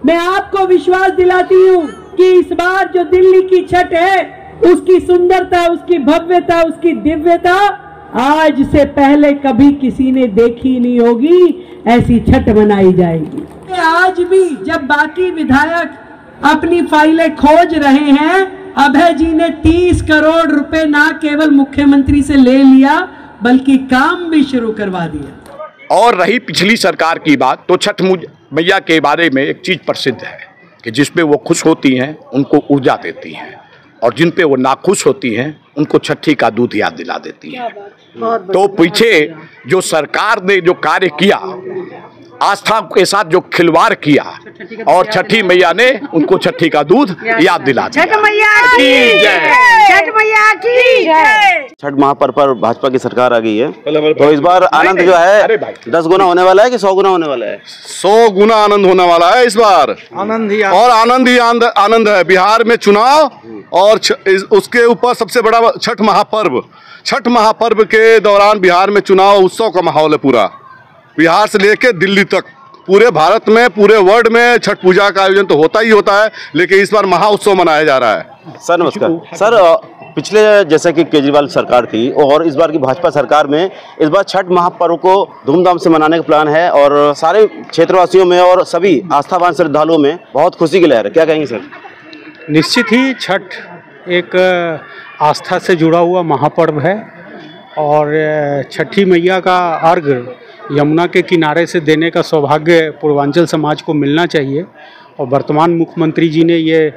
मैं आपको विश्वास दिलाती हूँ कि इस बार जो दिल्ली की छठ है, उसकी सुंदरता, उसकी भव्यता, उसकी दिव्यता आज से पहले कभी किसी ने देखी नहीं होगी। ऐसी छठ मनाई जाएगी। आज भी जब बाकी विधायक अपनी फाइलें खोज रहे हैं, अभय जी ने 30 करोड़ रुपए ना केवल मुख्यमंत्री से ले लिया बल्कि काम भी शुरू करवा दिया। और रही पिछली सरकार की बात, तो छठ मैया के बारे में एक चीज प्रसिद्ध है कि जिसपे वो खुश होती हैं उनको ऊर्जा देती हैं, और जिन पे वो नाखुश होती हैं उनको छठी का दूध याद दिला देती हैं। तो पीछे जो सरकार ने जो कार्य किया, आस्था के साथ जो खिलवाड़ किया, और छठी मैया ने उनको छठी का दूध याद दिला दिया। छठ मैया की जय, छठ मैया की जय। छठ महापर्व पर भाजपा की सरकार आ गई है, तो इस बार आनंद जो है 10 गुना होने वाला है कि 100 गुना होने वाला है? 100 गुना आनंद होने वाला है इस बार। आनंद ही आनंद है। बिहार में चुनाव और उसके ऊपर सबसे बड़ा छठ महापर्व। छठ महापर्व के दौरान बिहार में चुनाव उत्सव का माहौल है। पूरा बिहार से लेकर दिल्ली तक पूरे भारत में, पूरे वर्ल्ड में छठ पूजा का आयोजन तो होता ही होता है, लेकिन इस बार महा उत्सव मनाया जा रहा है। सर नमस्कार। सर पिछले जैसे कि केजरीवाल सरकार थी और इस बार की भाजपा सरकार में इस बार छठ महापर्व को धूमधाम से मनाने का प्लान है, और सारे क्षेत्रवासियों में और सभी आस्थावान श्रद्धालुओं में बहुत खुशी की लहर है। क्या कहेंगे सर? निश्चित ही छठ एक आस्था से जुड़ा हुआ महापर्व है, और छठी मैया का अर्घ यमुना के किनारे से देने का सौभाग्य पूर्वांचल समाज को मिलना चाहिए, और वर्तमान मुख्यमंत्री जी ने ये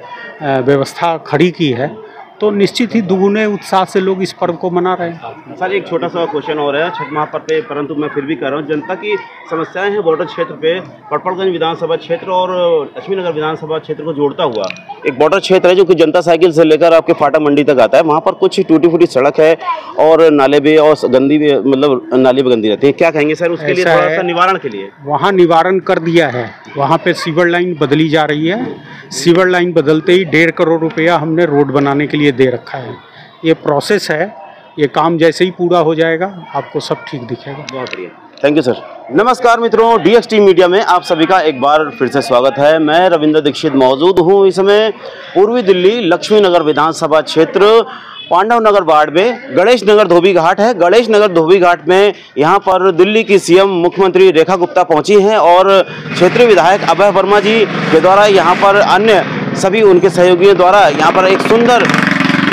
व्यवस्था खड़ी की है, तो निश्चित ही दुगुने उत्साह से लोग इस पर्व को मना रहे हैं। सर एक छोटा सा क्वेश्चन और है छठ महापर्व पे, परंतु मैं फिर भी कर रहा हूँ। जनता की समस्याएं हैं बॉर्डर क्षेत्र पे, पटपड़गंज विधानसभा क्षेत्र और लक्ष्मीनगर विधानसभा क्षेत्र को जोड़ता हुआ एक बॉर्डर क्षेत्र है, जो कि जनता साइकिल से लेकर आपके फाटा मंडी तक आता है। वहाँ पर कुछ टूटी फूटी सड़क है और नाले भी और गंदी भी, मतलब नाली भी गंदी रहती है। क्या कहेंगे सर उसके लिए, थोड़ा सा निवारण के लिए? वहाँ निवारण कर दिया है, वहाँ पे सीवर लाइन बदली जा रही है। सीवर लाइन बदलते ही 1.5 करोड़ रुपया हमने रोड बनाने के लिए दे रखा है। ये प्रोसेस है, ये काम जैसे ही पूरा हो जाएगा आपको सब ठीक दिखेगा। बहुत बढ़िया, थैंक यू सर। नमस्कार मित्रों, DXT मीडिया में आप सभी का एक बार फिर से स्वागत है। मैं रविंद्र दीक्षित मौजूद हूँ इस समय पूर्वी दिल्ली लक्ष्मीनगर विधानसभा क्षेत्र पांडव नगर वार्ड में गणेश नगर धोबी घाट है। गणेश नगर धोबी घाट में यहाँ पर दिल्ली की CM मुख्यमंत्री रेखा गुप्ता पहुँची हैं, और क्षेत्रीय विधायक अभय वर्मा जी के द्वारा यहाँ पर अन्य सभी उनके सहयोगियों द्वारा यहाँ पर एक सुंदर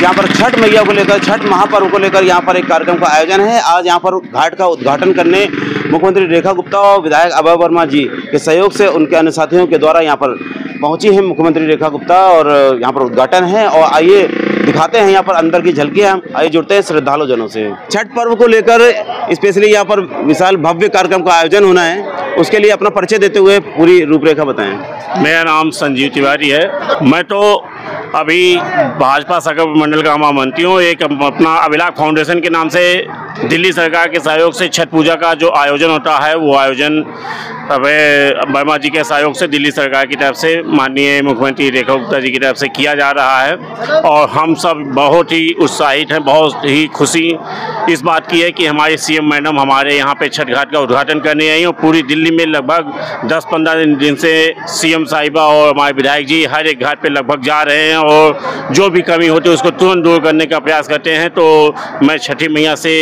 यहाँ पर छठ मैया को लेकर, छठ महापर्व को लेकर यहाँ पर एक कार्यक्रम का आयोजन है। आज यहाँ पर घाट का उद्घाटन करने मुख्यमंत्री रेखा गुप्ता और विधायक अभय वर्मा जी के सहयोग से उनके अन्य साथियों के द्वारा यहाँ पर पहुँची है मुख्यमंत्री रेखा गुप्ता, और यहाँ पर उद्घाटन है। और आइए दिखाते हैं यहाँ पर अंदर की झलकियाँ। आइए जुड़ते हैं श्रद्धालु जनों से। छठ पर्व को लेकर स्पेशली यहाँ पर विशाल भव्य कार्यक्रम का आयोजन होना है, उसके लिए अपना परिचय देते हुए पूरी रूपरेखा बताएं। मेरा नाम संजीव तिवारी है। मैं तो अभी भाजपा सकल मंडल का महामंत्री हूँ। एक अपना अभिलाष फाउंडेशन के नाम से दिल्ली सरकार के सहयोग से छठ पूजा का जो आयोजन होता है, वो आयोजन अभय वर्मा जी के सहयोग से दिल्ली सरकार की तरफ से माननीय मुख्यमंत्री रेखा गुप्ता जी की तरफ से किया जा रहा है, और हम सब बहुत ही उत्साहित हैं। बहुत ही खुशी इस बात की है कि हमारी CM मैडम हमारे यहाँ पे छठ घाट का उद्घाटन करने आई हैं। पूरी दिल्ली में लगभग 10-15 दिन से CM साहिबा और हमारे विधायक जी हर एक घाट पे लगभग जा रहे हैं, और जो भी कमी होती है उसको तुरंत दूर करने का प्रयास करते हैं। तो मैं छठी मैया से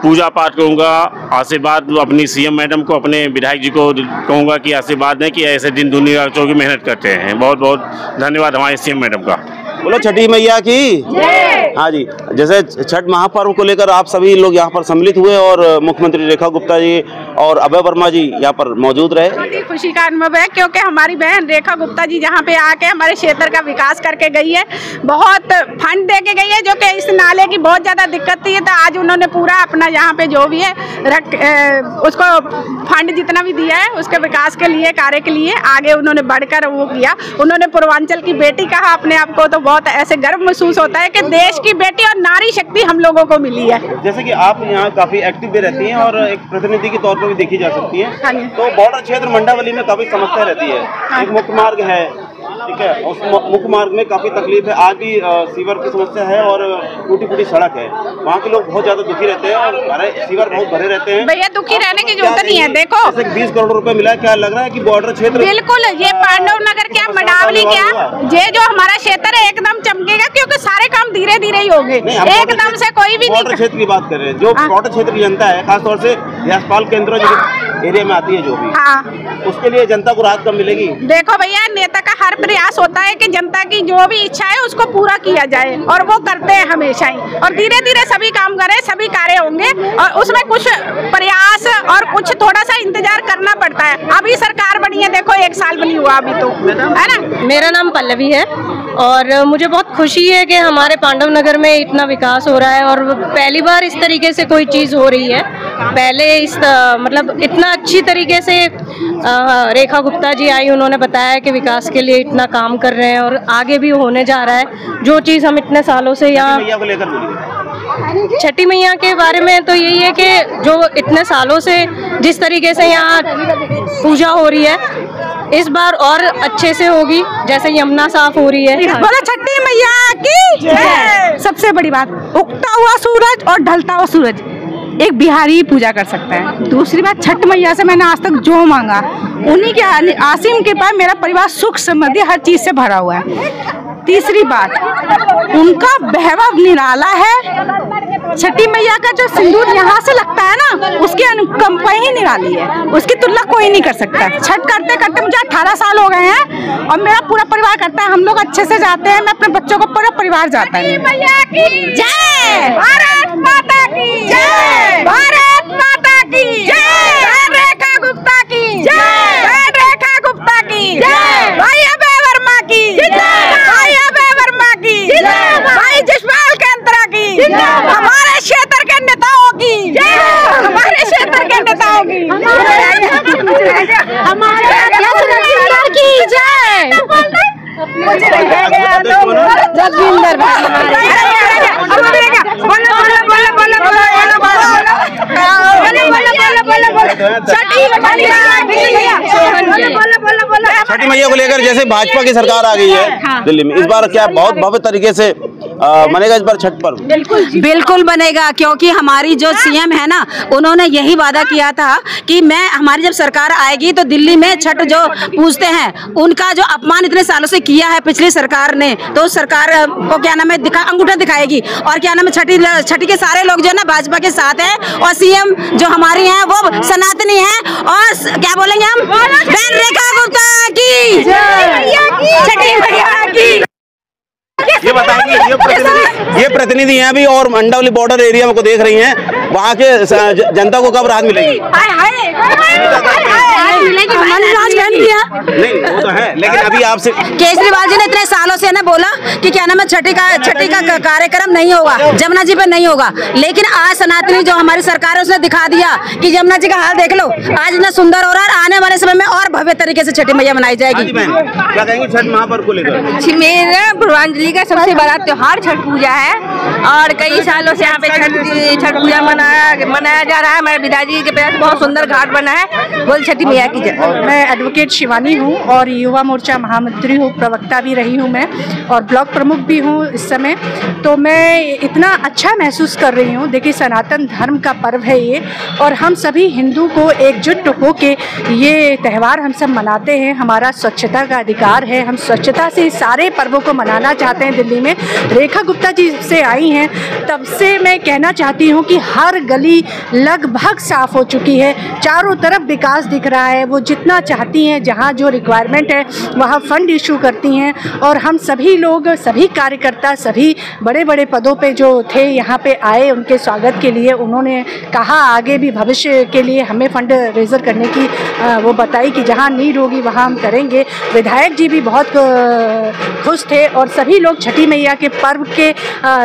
पूजा पाठ करूँगा, आशीर्वाद अपनी CM मैडम को, अपने विधायक जी को कहूँगा कि आशीर्वाद दें कि ऐसे दिन दुनिया की मेहनत करते हैं। बहुत बहुत धन्यवाद हमारे CM मैडम का। बोलो छठी मैया की। हाँ जी, जैसे छठ महापर्व को लेकर आप सभी लोग यहाँ पर सम्मिलित हुए, और मुख्यमंत्री रेखा गुप्ता जी और अभय वर्मा जी यहाँ पर मौजूद रहे। बहुत ही खुशी का अनुभव है, क्योंकि हमारी बहन रेखा गुप्ता जी यहाँ पे आके हमारे क्षेत्र का विकास करके गई है। बहुत फंड दे के गई है, जो कि इस नाले की बहुत ज़्यादा दिक्कत थी, तो आज उन्होंने पूरा अपना यहाँ पे जो भी है उसको फंड जितना भी दिया है उसके विकास के लिए, कार्य के लिए आगे उन्होंने बढ़कर वो किया। उन्होंने पूर्वांचल की बेटी कहा अपने आप को, तो बहुत ऐसे गर्व महसूस होता है कि देश की बेटी और नारी शक्ति हम लोगों को मिली है। जैसे कि आप यहाँ काफी एक्टिव भी रहती हैं और एक प्रतिनिधि के तौर पर भी देखी जा सकती है। हाँ जी। तो बॉर्डर क्षेत्र मंडावली में काफी समस्या रहती है। एक मुख्य मार्ग है, ठीक है। उस मुख्य मार्ग में काफी तकलीफ है, आज भी सीवर की समस्या है और टूटी फूटी सड़क है। वहाँ के लोग बहुत ज्यादा दुखी रहते हैं और सीवर बहुत भरे रहते हैं। भैया दुखी रहने की जरूरत नहीं है। देखो 20 करोड़ रुपए मिला, क्या लग रहा है कि बॉर्डर क्षेत्र बिल्कुल ये पांडव नगर क्या मडावली क्या ये जो हमारा क्षेत्र है एकदम चमकेगा, क्योंकि सारे काम धीरे धीरे ही होंगे, एकदम से कोई भी बॉर्डर क्षेत्र की बात कर रहे हैं। जो बॉर्डर क्षेत्र की जनता है, खासतौर से यशपाल केंद्र जो एरिया में आती है, जो भी उसके लिए जनता को राहत कब मिलेगी? देखो भैया नेता का हर प्रयास होता है कि जनता की जो भी इच्छा है उसको पूरा किया जाए, और वो करते हैं हमेशा ही, और धीरे धीरे सभी काम करें, सभी कार्य होंगे, और उसमें कुछ प्रयास और कुछ थोड़ा सा इंतजार करना पड़ता है। अभी सरकार बनी है, देखो 1 साल बनी हुआ अभी तो, है ना। मेरा नाम पल्लवी है और मुझे बहुत खुशी है कि हमारे पांडव नगर में इतना विकास हो रहा है और पहली बार इस तरीके से कोई चीज़ हो रही है। पहले मतलब इतना अच्छी तरीके से रेखा गुप्ता जी आई, उन्होंने बताया कि विकास के लिए इतना काम कर रहे हैं और आगे भी होने जा रहा है। जो चीज़ हम इतने सालों से यहाँ छठी मैया के बारे में तो यही है कि जो इतने सालों से जिस तरीके से यहाँ पूजा हो रही है, इस बार और अच्छे से होगी, जैसे यमुना साफ हो रही है। बोलो छठी मैया की। सबसे बड़ी बात, उगता हुआ सूरज और ढलता हुआ सूरज एक बिहारी ही पूजा कर सकता है। दूसरी बात, छठ मैया से मैंने आज तक जो मांगा उन्हीं के आसिम के पास मेरा परिवार सुख समृद्धि हर चीज से भरा हुआ है। तीसरी बात, उनका वैभव निराला है। छठी मैया का जो सिंदूर यहाँ से लगता है ना, उसकी अनुकंपा ही निराली है, उसकी तुलना कोई नहीं कर सकता। छठ करते करते मुझे 18 साल हो गए हैं और मेरा पूरा परिवार करता है। हम लोग अच्छे से जाते हैं, मैं अपने बच्चों को पूरा परिवार जाता है। जय भारत माता की जय, भारत माता की जय, रेखा गुप्ता की जय, रेखा गुप्ता की जय, भाई अभय वर्मा की जय, भाई अभय वर्मा की जय, भाई जसपाल केंद्र की, हमारे क्षेत्र के नेताओं की जय, हमारे क्षेत्र के नेताओं की, हमारे की जय। जगविंदर छठी मैया को लेकर जैसे भाजपा की सरकार आ गई है दिल्ली में, इस बार क्या बहुत भव्य तरीके से बनेगा इस बार छठ पर्व? बिल्कुल बनेगा, क्योंकि हमारी जो सीएम है ना, उन्होंने यही वादा किया था कि हमारी जब सरकार आएगी तो दिल्ली में छठ जो पूजते हैं उनका जो अपमान इतने सालों से किया है पिछली सरकार ने, तो सरकार को क्या नाम है अंगूठा दिखाएगी। और क्या नाम है छठी के सारे लोग जो है ना भाजपा के साथ हैं, और सीएम जो हमारी हैं वो सनातनी हैं, और क्या बोलेंगे हम, बहन रेखा गुप्ता की छठी मैया की। ये बताएंगे, ये प्रतिनिधि हैं अभी और मंडौली बॉर्डर एरिया में को देख रही हैं, वहाँ के जनता को कब राहत मिलेगी? नहीं वो तो है, लेकिन अभी आपसे केजरीवाल जी ने इतने सालों से ना बोला कि क्या नाम है छठी का कार्यक्रम नहीं होगा, जमुना जी पे नहीं होगा, लेकिन आज सनातनी जो हमारी सरकार है उसने दिखा दिया कि जमुना जी का हाल देख लो, आज इतना सुंदर हो रहा है। आने वाले समय में और भव्य तरीके से छठी मैया मनाई जाएगी। क्या कहेंगे छठ महापर्व को लेकर? मेरा पूर्वांजलि का सबसे बड़ा त्योहार छठ पूजा है और कई सालों से यहाँ पे छठ पूजा मनाया जा रहा है। हमारे पिताजी के पास बहुत सुंदर घाट बना है। बोल छठी मैया की जय। मैं एडवोकेट शिवानी हूँ और युवा मोर्चा महामंत्री हूँ, प्रवक्ता भी रही हूँ मैं, और ब्लॉक प्रमुख भी हूँ इस समय। तो मैं इतना अच्छा महसूस कर रही हूँ। देखिए सनातन धर्म का पर्व है ये, और हम सभी हिंदू को एकजुट होके ये त्यौहार हम सब मनाते हैं। हमारा स्वच्छता का अधिकार है, हम स्वच्छता से सारे पर्वों को मनाना चाहते हैं। दिल्ली में रेखा गुप्ता जी से आई हैं तब से मैं कहना चाहती हूँ कि हर गली लगभग साफ हो चुकी है, चारों तरफ विकास दिख रहा है। वो जितना चाहती हैं, जहाँ जो रिक्वायरमेंट है वहाँ फंड इशू करती हैं, और हम सभी लोग, सभी कार्यकर्ता, सभी बड़े बड़े पदों पे जो थे यहाँ पे आए, उनके स्वागत के लिए उन्होंने कहा आगे भी भविष्य के लिए हमें फंड रेजर करने की वो बताई कि जहाँ नीड होगी वहाँ हम करेंगे। विधायक जी भी बहुत खुश थे, और सभी लोग छठी मैया के पर्व के,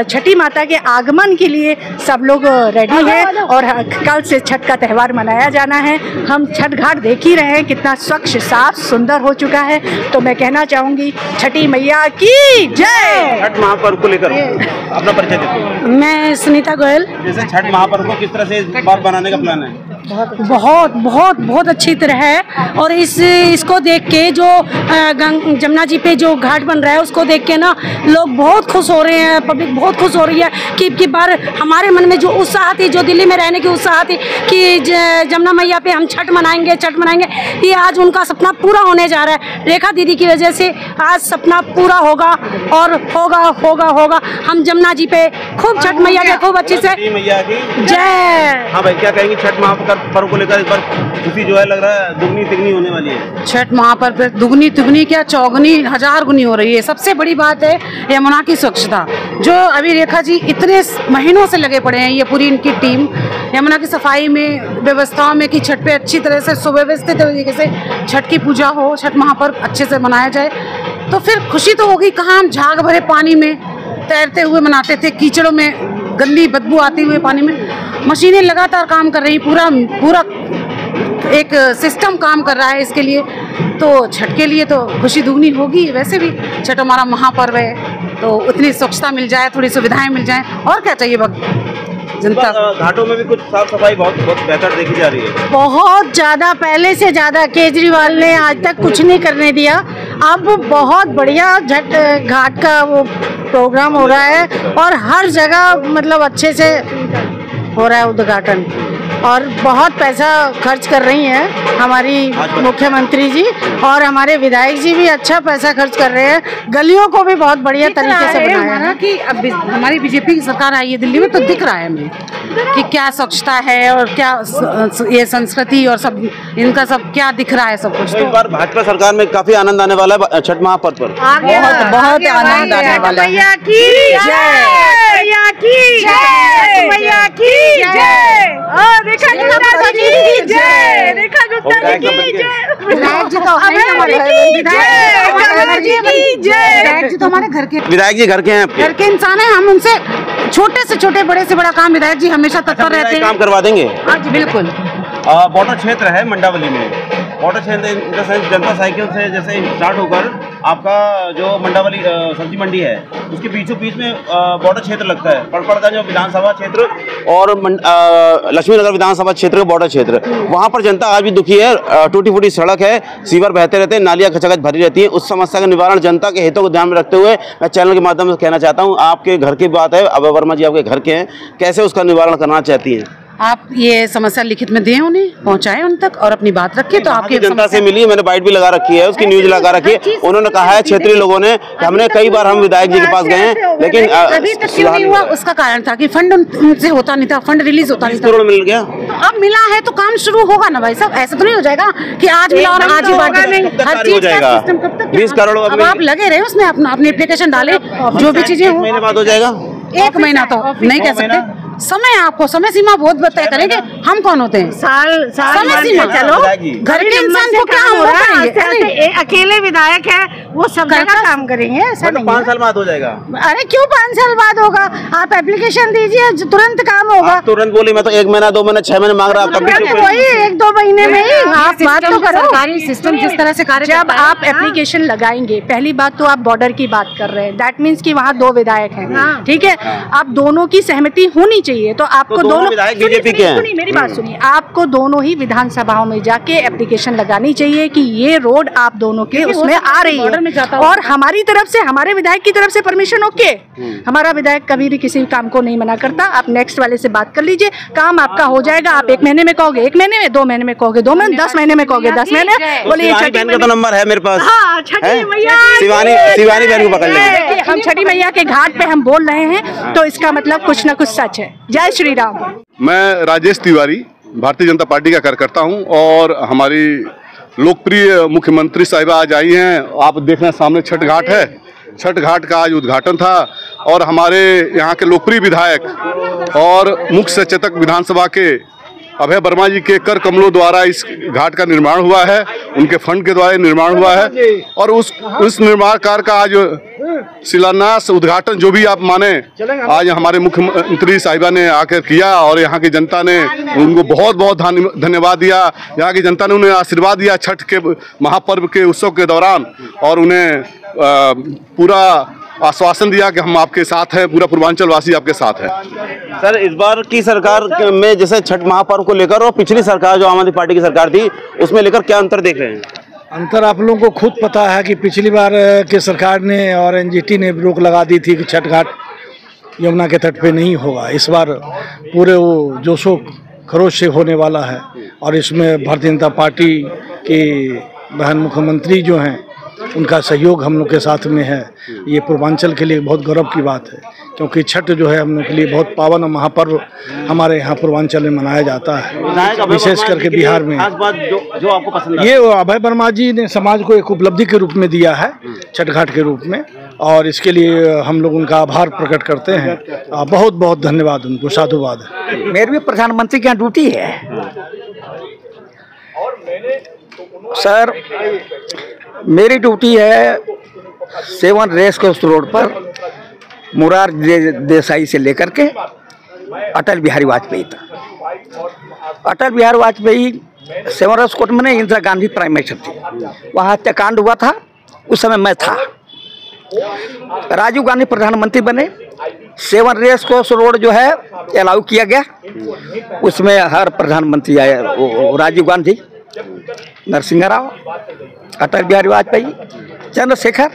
छठी माता के आगमन के लिए सब लोग रेडी हैं, और कल से छठ का त्यौहार मनाया जाना है। हम छठ घाट देख ही रहे हैं कितना स्वच्छ, साफ, सुंदर हो चुका है। तो मैं कहना चाहूँगी छठी मैया की जय। छठ महापर्व को लेकर अपना परिचय देते हैं। मैं सुनीता गोयल। जैसे छठ महापर्व को किस तरह से बात बनाने का प्लान है? बहुत बहुत बहुत अच्छी तरह है। और इसको देख के जो जमुना जी पे जो घाट बन रहा है उसको देख के ना लोग बहुत खुश हो रहे हैं, पब्लिक बहुत खुश हो रही है कि बार हमारे मन में जो उत्साह थी, जो दिल्ली में रहने की उत्साह थी कि जमुना मैया पे हम छठ मनाएंगे, ये आज उनका सपना पूरा होने जा रहा है। रेखा दीदी की वजह से आज सपना पूरा होगा और होगा होगा होगा। हम जमुना जी पे खूब छठ मैया के खूब अच्छे से जय। हाँ भाई, क्या कहेंगे छठ महापर्व को लेकर? इस बार खुशी जो है लग रहा है दुगनी तिगनी होने वाली है। छठ महापर्व पे दुगनी तिगनी क्या चौगनी 1000 गुनी हो रही है। सबसे बड़ी बात है यमुना की स्वच्छता, जो अभी रेखा जी इतने महीनों से लगे पड़े हैं, ये पूरी इनकी टीम यमुना की सफाई में, व्यवस्थाओं में कि छठ पे अच्छी तरह से सुव्यवस्थित तरीके से छठ की पूजा हो, छठ महापर्व अच्छे से मनाया जाए। तो फिर खुशी तो होगी। कहाँ हम झाग भरे पानी में तैरते हुए मनाते थे, कीचड़ों में गंदी बदबू आती हुए पानी में। मशीनें लगातार काम कर रही, पूरा एक सिस्टम काम कर रहा है इसके लिए। तो छठ के लिए तो खुशी दुगनी होगी। वैसे भी छठ हमारा महापर्व है, तो उतनी स्वच्छता मिल जाए, थोड़ी सुविधाएं मिल जाएं, और क्या चाहिए जनता। घाटों में भी कुछ साफ सफाई बहुत बेहतर देखी जा रही है, बहुत ज़्यादा, पहले से ज़्यादा। केजरीवाल ने आज तक कुछ नहीं करने दिया, अब बहुत बढ़िया घाट का वो प्रोग्राम हो रहा है और हर जगह मतलब अच्छे से हो रहा है उद्घाटन। और बहुत पैसा खर्च कर रही हैं हमारी मुख्यमंत्री जी, और हमारे विधायक जी भी अच्छा पैसा खर्च कर रहे हैं। गलियों को भी बहुत बढ़िया तरीके से बनाया है कि अब हमारी बीजेपी की सरकार आई है दिल्ली में, तो दिख रहा है हमें कि क्या स्वच्छता है और क्या ये संस्कृति और सब इनका सब क्या दिख रहा है सब कुछ। तो इस बार भाजपा सरकार में काफी आनंद आने वाला है छठ महापर्व पर। बहुत बहुत आनंद आने वाला है। मैया की जय, मैया की जय, मैया की जय, रेखा गुप्ता जी की जय, रेखा गुप्ता जी की जय, विधायक जी तो हमारे घर के, विधायक जी घर के हैं, घर के इंसान हैं। हम उनसे छोटे से छोटे, बड़े से बड़ा काम विधायक जी हमेशा तत्पर रहते हैं। काम करवा देंगे। हाँ जी बिल्कुल। बॉर्डर क्षेत्र है मंडावली में, बॉर्डर क्षेत्र जनता साइकिल से जैसे स्टार्ट होकर आपका जो मंडावली सब्जी मंडी है उसके बीचों बीच में बॉर्डर क्षेत्र लगता है। पड़पड़ का जो विधानसभा क्षेत्र और लक्ष्मी नगर विधानसभा क्षेत्र का बॉर्डर क्षेत्र, वहाँ पर जनता आज भी दुखी है। टूटी फूटी सड़क है, सीवर बहते रहते हैं, नालियाँ खचाखच भरी रहती है। उस समस्या का निवारण जनता के हितों को ध्यान में रखते हुए मैं चैनल के माध्यम से कहना चाहता हूँ, आपके घर की बात है, अभय वर्मा जी आपके घर के हैं, कैसे उसका निवारण करना चाहती हैं? आप ये समस्या लिखित में दें, उन्हें पहुंचाएं उन तक और अपनी बात रखें। तो आपकी जनता से मिली, मैंने बाइट भी लगा रखी है, उसकी न्यूज लगा रखी है। उन्होंने कहा है क्षेत्रीय लोगों ने, हमने कई बार हम विधायक जी के पास गए हैं लेकिन अभी तक क्यों नहीं हुआ, उसका कारण था कि फंड उनसे होता नहीं था, फंड रिलीज होता नहीं था। 20 करोड़ मिल गया, अब मिला है तो काम शुरू होगा ना भाई साहब। ऐसा तो नहीं हो जाएगा कि आज मिला और आज ही बात नहीं। हर चीज का सिस्टम कब तक 20 करोड़ अब आप लगे रहे उसमें, अपनी एप्लीकेशन डाले, जो भी चीजें हो। महीने बाद हो जाएगा, 1 महीना तो नहीं कह सकते। समय, आपको समय सीमा बहुत तय करेंगे। हम कौन होते हैं? समय सीमा। चलो, घर के इंसान को क्या हो रहा है? अकेले विधायक है, वो सब जगह काम करेंगे, ऐसा नहीं। 5 साल बाद हो जाएगा। अरे क्यों 5 साल बाद होगा? आप एप्लीकेशन दीजिए, तुरंत काम होगा। तुरंत बोली, मैं तो 1 महीना 2 महीना 6 महीने मांग रहा हूँ। वही 1-2 महीने में ही आप बात तो करो। सरकारी सिस्टम जिस तरह से कार्य, जब आप एप्लीकेशन लगाएंगे, पहली बात तो आप बॉर्डर की बात कर रहे हैं, दैट मीन्स कि वहाँ 2 विधायक हैं, ठीक है। आप दोनों की सहमति होनी चाहिए, तो आपको दोनों विधायक बीजेपी के हैं। मेरी बात सुनिए, आपको दोनों ही विधानसभाओं में जाके एप्लीकेशन लगानी चाहिए कि ये रोड आप दोनों के उसमें आ रही है, और हमारी तरफ से, हमारे विधायक की तरफ से परमिशन ओके। हमारा विधायक कभी भी किसी काम को नहीं मना करता। आप नेक्स्ट वाले से बात कर लीजिए, काम आपका हो जाएगा। आप 1 महीने में कहोगे 1 महीने में, 2 महीने में कहोगे 2 महीने, 10 महीने में कहोगे 10 महीने। बोलिए बहन का तो नंबर है मेरे पास। हाँ, छठी मैया, शिवानी बहन को पकड़ लेंगे। हम छठी मैया के घाट पे हम बोल रहे हैं, तो इसका मतलब कुछ न कुछ सच है। जय श्री राम। मैं राजेश तिवारी, भारतीय जनता पार्टी का कार्यकर्ता हूं, और हमारी लोकप्रिय मुख्यमंत्री साहिबा आज आई हैं। आप देख रहे हैं सामने छठ घाट है, छठ घाट का आज उद्घाटन था, और हमारे यहाँ के लोकप्रिय विधायक और मुख्य सचेतक विधानसभा के अभय वर्मा जी के कर कमलों द्वारा इस घाट का निर्माण हुआ है, उनके फंड के द्वारा निर्माण हुआ है, और उस निर्माण कार्य का आज शिलान्यास, उद्घाटन, जो भी आप माने, आज हमारे मुख्यमंत्री साहिबा ने आकर किया, और यहाँ की जनता ने उनको बहुत बहुत धन्यवाद दिया। यहाँ की जनता ने उन्हें आशीर्वाद दिया छठ के महापर्व के उत्सव के दौरान, और उन्हें पूरा आश्वासन दिया कि हम आपके साथ हैं, पूरा पूर्वांचल वासी आपके साथ है। सर, इस बार की सरकार में जैसे छठ महापर्व को लेकर और पिछली सरकार जो आम आदमी पार्टी की सरकार थी उसमें लेकर क्या अंतर देख रहे हैं? अंतर आप लोगों को खुद पता है कि पिछली बार के सरकार ने और एनजीटी ने रोक लगा दी थी कि छठ घाट यमुना के तट पे नहीं होगा। इस बार पूरे वो जोशो खरोश से होने वाला है और इसमें भारतीय जनता पार्टी के बहन मुख्यमंत्री जो हैं उनका सहयोग हम लोग के साथ में है। ये पूर्वांचल के लिए बहुत गौरव की बात है क्योंकि छठ जो है हम लोग के लिए बहुत पावन और महापर्व हमारे यहाँ पूर्वांचल में मनाया जाता है, विशेष करके बिहार में। जो आपको पसंद ये अभय वर्मा जी ने समाज को एक उपलब्धि के रूप में दिया है छठ घाट के रूप में और इसके लिए हम लोग उनका आभार प्रकट करते हैं। बहुत बहुत धन्यवाद उनको, साधुवाद। मेरी भी प्रधानमंत्री की यहाँ ड्यूटी है सर। मेरी ड्यूटी है 7 रेस कोर्स रोड पर मोरारजी देसाई से लेकर के अटल बिहारी वाजपेयी तक। अटल बिहारी वाजपेयी 7 रेस कोर्स में इंदिरा गांधी प्राइम मिनिस्टर थी, वहाँ हत्याकांड हुआ था, उस समय मैं था। राजीव गांधी प्रधानमंत्री बने, 7 रेस कोर्स रोड जो है अलाउ किया गया, उसमें हर प्रधानमंत्री आए, राजीव गांधी, नरसिंह राव, अटल बिहारी वाजपेयी, चंद्रशेखर,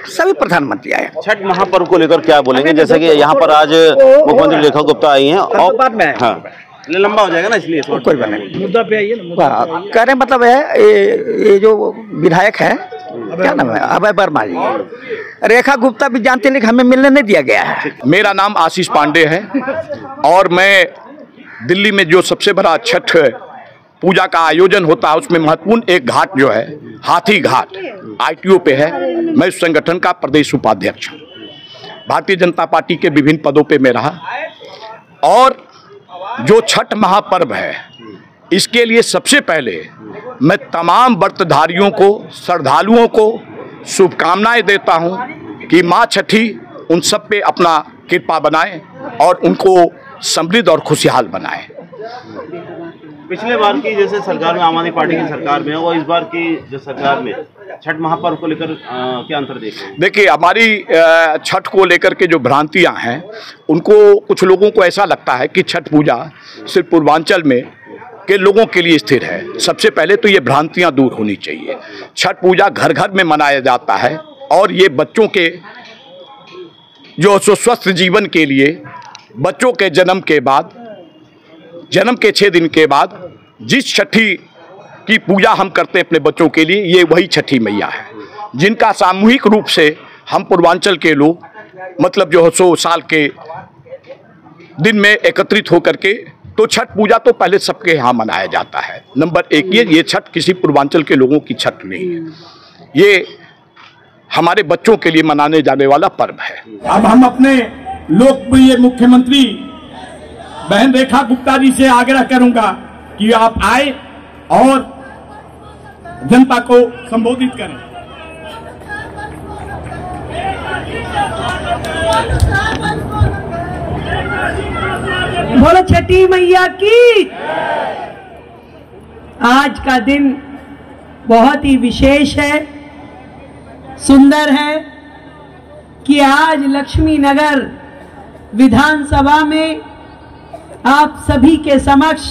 सभी प्रधानमंत्री आए। छठ महापर्व को लेकर क्या बोलेंगे? जैसे कि यहाँ पर आज मुख्यमंत्री रेखा गुप्ता आई हैं और बाद में हाँ लंबा हो जाएगा ना, इसलिए कोई बात नहीं, मुद्दा पे आइए ना। कह रहे मतलब है ये जो विधायक है क्या नाम है, अभय वर्मा जी, रेखा गुप्ता भी जानते लेकिन हमें मिलने नहीं दिया गया है। मेरा नाम आशीष पांडे है और मैं दिल्ली में जो सबसे बड़ा छठ पूजा का आयोजन होता है उसमें महत्वपूर्ण एक घाट जो है हाथी घाट ITO पे है। मैं उस संगठन का प्रदेश उपाध्यक्ष हूँ। भारतीय जनता पार्टी के विभिन्न पदों पे मैं रहा और जो छठ महापर्व है इसके लिए सबसे पहले मैं तमाम व्रतधारियों को, श्रद्धालुओं को शुभकामनाएं देता हूं कि माँ छठी उन सब पे अपना कृपा बनाए और उनको समृद्ध और खुशहाल बनाए। पिछले बार की जैसे सरकार में आम आदमी पार्टी की सरकार में और इस बार की जो सरकार में छठ महापर्व को लेकर क्या अंतर देख रहे हैं? देखिए, हमारी छठ को लेकर के जो भ्रांतियां हैं उनको कुछ लोगों को ऐसा लगता है कि छठ पूजा सिर्फ पूर्वांचल में के लोगों के लिए स्थिर है। सबसे पहले तो ये भ्रांतियां दूर होनी चाहिए। छठ पूजा घर घर में मनाया जाता है और ये बच्चों के जो स्वस्थ जीवन के लिए बच्चों के जन्म के बाद, जन्म के 6 दिन के बाद जिस छठी की पूजा हम करते हैं अपने बच्चों के लिए, ये वही छठी मैया है जिनका सामूहिक रूप से हम पूर्वांचल के लोग मतलब जो 100 साल के दिन में एकत्रित होकर के, तो छठ पूजा तो पहले सबके यहाँ मनाया जाता है। नंबर 1 ये छठ किसी पूर्वांचल के लोगों की छठ नहीं है, ये हमारे बच्चों के लिए मनाने जाने वाला पर्व है। अब हम अपने लोकप्रिय मुख्यमंत्री बहन रेखा गुप्ता जी से आग्रह करूंगा कि आप आए और जनता को संबोधित करें। बोलो छठी मैया की। आज का दिन बहुत ही विशेष है, सुंदर है कि आज लक्ष्मी नगर विधानसभा में आप सभी के समक्ष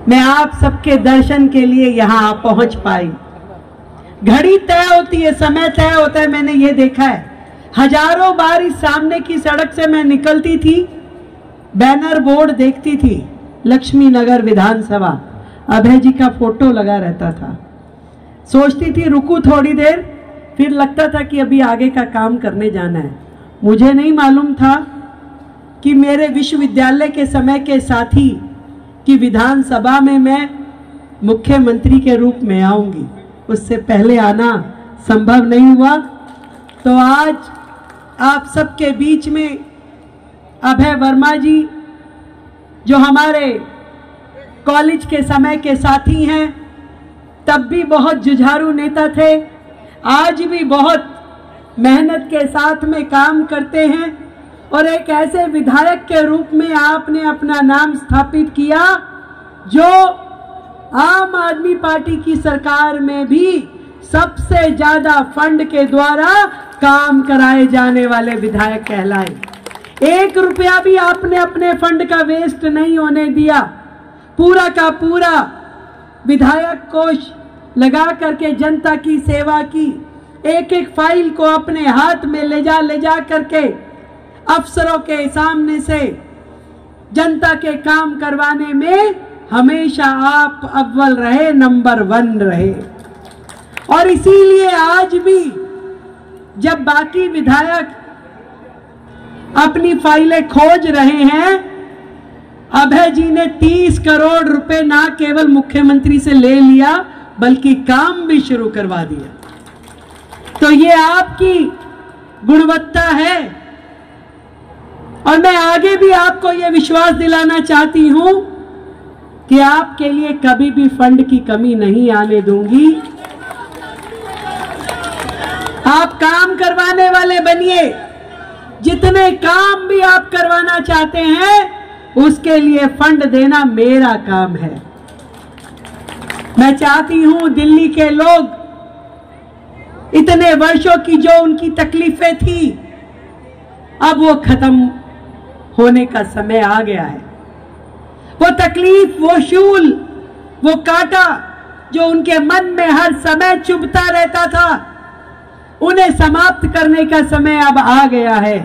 मैं आप सबके दर्शन के लिए यहां पहुंच पाई। घड़ी तय होती है, समय तय होता है, मैंने ये देखा है। हजारों बार इस सामने की सड़क से मैं निकलती थी, बैनर बोर्ड देखती थी, लक्ष्मी नगर विधानसभा, अभय जी का फोटो लगा रहता था। सोचती थी रुकूं थोड़ी देर, फिर लगता था कि अभी आगे का काम करने जाना है। मुझे नहीं मालूम था कि मेरे विश्वविद्यालय के समय के साथी कि विधानसभा में मैं मुख्यमंत्री के रूप में आऊंगी, उससे पहले आना संभव नहीं हुआ। तो आज आप सबके बीच में अभय वर्मा जी जो हमारे कॉलेज के समय के साथी हैं, तब भी बहुत जुझारू नेता थे, आज भी बहुत मेहनत के साथ में काम करते हैं और एक ऐसे विधायक के रूप में आपने अपना नाम स्थापित किया जो आम आदमी पार्टी की सरकार में भी सबसे ज्यादा फंड के द्वारा काम कराए जाने वाले विधायक कहलाए। 1 रुपया भी आपने अपने फंड का वेस्ट नहीं होने दिया। पूरा का पूरा विधायक कोष लगा करके जनता की सेवा की। एक एक फाइल को अपने हाथ में ले जा करके अफसरों के सामने से जनता के काम करवाने में हमेशा आप अव्वल रहे, नंबर 1 रहे। और इसीलिए आज भी जब बाकी विधायक अपनी फाइलें खोज रहे हैं, अभय जी ने 30 करोड़ रुपए ना केवल मुख्यमंत्री से ले लिया बल्कि काम भी शुरू करवा दिया। तो ये आपकी गुणवत्ता है। और मैं आगे भी आपको ये विश्वास दिलाना चाहती हूं कि आपके लिए कभी भी फंड की कमी नहीं आने दूंगी। आप काम करवाने वाले बनिए। जितने काम भी आप करवाना चाहते हैं उसके लिए फंड देना मेरा काम है। मैं चाहती हूं दिल्ली के लोग, इतने वर्षों की जो उनकी तकलीफें थी, अब वो खत्म होने का समय आ गया है। वो तकलीफ, वो शूल, वो कांटा जो उनके मन में हर समय चुभता रहता था, उन्हें समाप्त करने का समय अब आ गया है।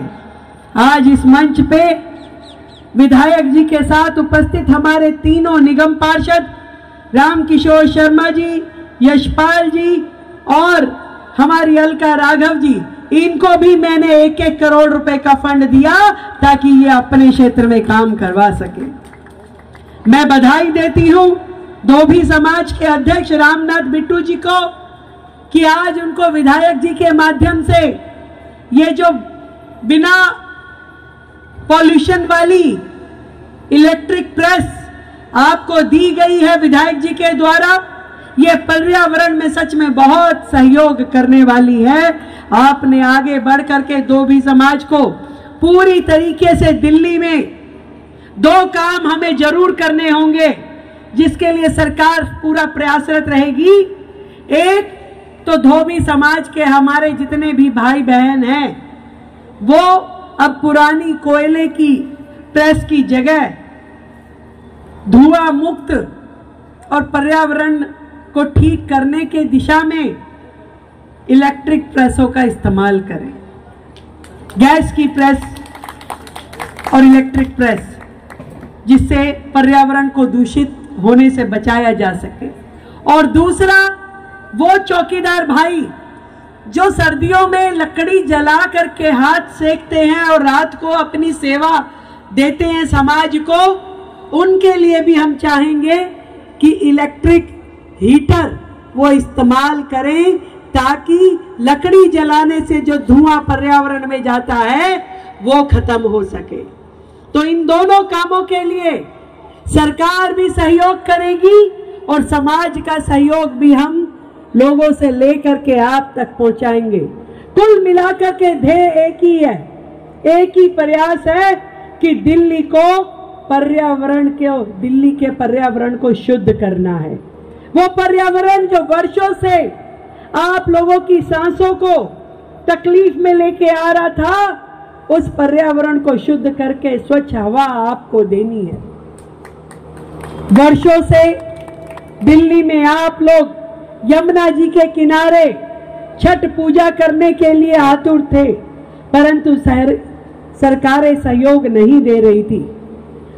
आज इस मंच पे विधायक जी के साथ उपस्थित हमारे तीनों निगम पार्षद रामकिशोर शर्मा जी, यशपाल जी और हमारी अलका राघव जी, इनको भी मैंने 1-1 करोड़ रुपए का फंड दिया ताकि ये अपने क्षेत्र में काम करवा सके। मैं बधाई देती हूं धोबी समाज के अध्यक्ष रामनाथ बिट्टू जी को कि आज उनको विधायक जी के माध्यम से ये जो बिना पॉल्यूशन वाली इलेक्ट्रिक प्रेस आपको दी गई है विधायक जी के द्वारा, ये पर्यावरण में सच में बहुत सहयोग करने वाली है। आपने आगे बढ़ करके धोबी समाज को पूरी तरीके से दिल्ली में 2 काम हमें जरूर करने होंगे जिसके लिए सरकार पूरा प्रयासरत रहेगी। एक तो धोबी समाज के हमारे जितने भी भाई बहन हैं वो अब पुरानी कोयले की प्रेस की जगह धुआं मुक्त और पर्यावरण को ठीक करने के दिशा में इलेक्ट्रिक प्रेसों का इस्तेमाल करें। गैस की प्रेस और इलेक्ट्रिक प्रेस, जिससे पर्यावरण को दूषित होने से बचाया जा सके। और दूसरा, वो चौकीदार भाई जो सर्दियों में लकड़ी जला करके हाथ सेकते हैं और रात को अपनी सेवा देते हैं समाज को, उनके लिए भी हम चाहेंगे कि इलेक्ट्रिक हीटर वो इस्तेमाल करें ताकि लकड़ी जलाने से जो धुआं पर्यावरण में जाता है वो खत्म हो सके। तो इन दोनों कामों के लिए सरकार भी सहयोग करेगी और समाज का सहयोग भी हम लोगों से लेकर के आप तक पहुंचाएंगे। कुल मिलाकर के ध्येय एक ही है, एक ही प्रयास है कि दिल्ली के पर्यावरण को शुद्ध करना है। वो पर्यावरण जो वर्षों से आप लोगों की सांसों को तकलीफ में लेके आ रहा था, उस पर्यावरण को शुद्ध करके स्वच्छ हवा आपको देनी है। वर्षों से दिल्ली में आप लोग यमुना जी के किनारे छठ पूजा करने के लिए आतुर थे, परंतु सरकारें सहयोग नहीं दे रही थी।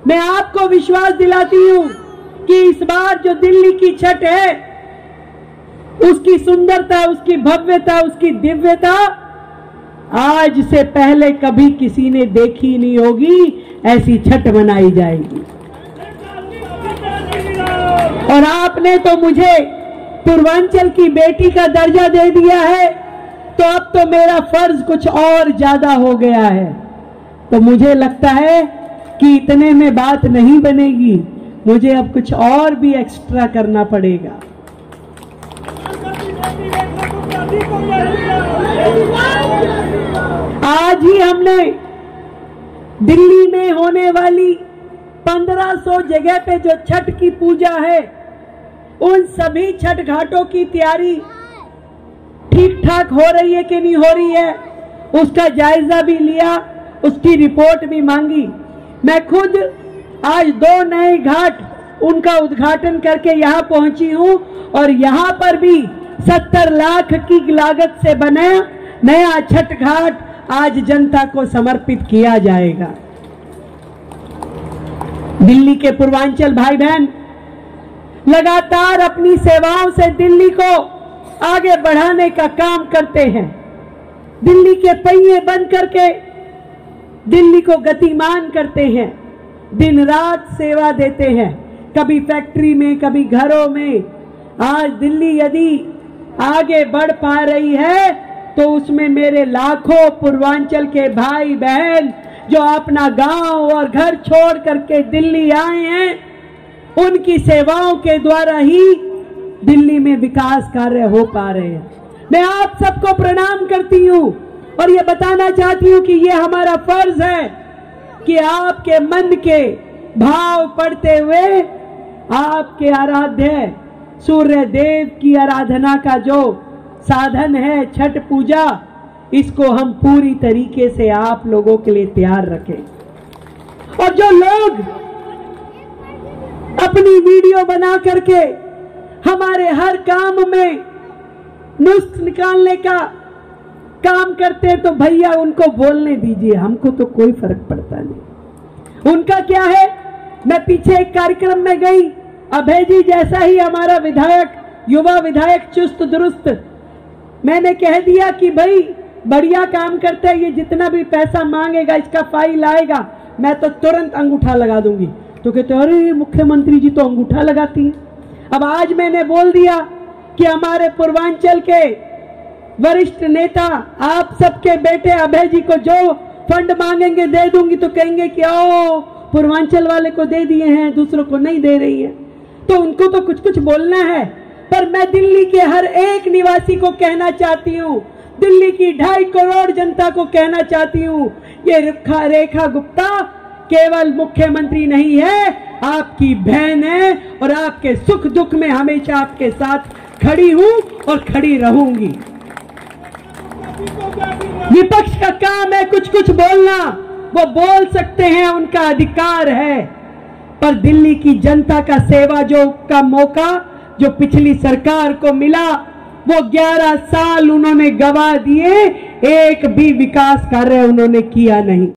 मैं आपको विश्वास दिलाती हूं कि इस बार जो दिल्ली की छठ है, उसकी सुंदरता, उसकी भव्यता, उसकी दिव्यता आज से पहले कभी किसी ने देखी नहीं होगी। ऐसी छठ मनाई जाएगी। और आपने तो मुझे पूर्वांचल की बेटी का दर्जा दे दिया है, तो अब तो मेरा फर्ज कुछ और ज्यादा हो गया है। तो मुझे लगता है कि इतने में बात नहीं बनेगी, मुझे अब कुछ और भी एक्स्ट्रा करना पड़ेगा। आज ही हमने दिल्ली में होने वाली 1500 जगह पे जो छठ की पूजा है, उन सभी छठ घाटों की तैयारी ठाक हो रही है कि नहीं हो रही है, उसका जायजा भी लिया, उसकी रिपोर्ट भी मांगी। मैं खुद आज 2 नए घाट उनका उद्घाटन करके यहाँ पहुंची हूँ और यहाँ पर भी 70 लाख की लागत से बना नया छठ घाट आज जनता को समर्पित किया जाएगा। दिल्ली के पूर्वांचल भाई बहन लगातार अपनी सेवाओं से दिल्ली को आगे बढ़ाने का काम करते हैं। दिल्ली के पहिए बन करके दिल्ली को गतिमान करते हैं, दिन रात सेवा देते हैं, कभी फैक्ट्री में, कभी घरों में। आज दिल्ली यदि आगे बढ़ पा रही है तो उसमें मेरे लाखों पूर्वांचल के भाई बहन जो अपना गांव और घर छोड़ करके दिल्ली आए हैं, उनकी सेवाओं के द्वारा ही दिल्ली में विकास कार्य हो पा रहे हैं। मैं आप सबको प्रणाम करती हूं और ये बताना चाहती हूं कि ये हमारा फर्ज है कि आपके मन के भाव पढ़ते हुए आपके आराध्य सूर्य देव की आराधना का जो साधन है छठ पूजा, इसको हम पूरी तरीके से आप लोगों के लिए तैयार रखें। और जो लोग अपनी वीडियो बना करके हमारे हर काम में नुस्ख निकालने का काम करते हैं तो भैया उनको बोलने दीजिए, हमको तो कोई फर्क पड़ता नहीं। उनका क्या है, मैं पीछे एक कार्यक्रम में गई, अभय जी जैसा ही हमारा विधायक, युवा विधायक चुस्त दुरुस्त, मैंने कह दिया कि भाई बढ़िया काम करता है, ये जितना भी पैसा मांगेगा इसका फाइल आएगा, मैं तो तुरंत अंगूठा लगा दूंगी। तो कहते अरे मुख्यमंत्री जी तो अंगूठा लगाती हैं। अब आज मैंने बोल दिया कि हमारे पूर्वांचल के वरिष्ठ नेता आप सबके बेटे अभय जी को जो फंड मांगेंगे दे दूंगी, तो कहेंगे कि ओ पूर्वांचल वाले को दे दिए हैं, दूसरों को नहीं दे रही है। तो उनको तो कुछ कुछ बोलना है, पर मैं दिल्ली के हर एक निवासी को कहना चाहती हूँ, दिल्ली की 2.5 करोड़ जनता को कहना चाहती हूँ, ये रेखा गुप्ता केवल मुख्यमंत्री नहीं है, आपकी बहन है और आपके सुख दुख में हमेशा आपके साथ खड़ी हूँ और खड़ी रहूंगी। विपक्ष का काम है कुछ कुछ बोलना, वो बोल सकते हैं, उनका अधिकार है, पर दिल्ली की जनता का सेवा जो का मौका जो पिछली सरकार को मिला, वो 11 साल उन्होंने गवा दिए, एक भी विकास कार्य उन्होंने किया नहीं।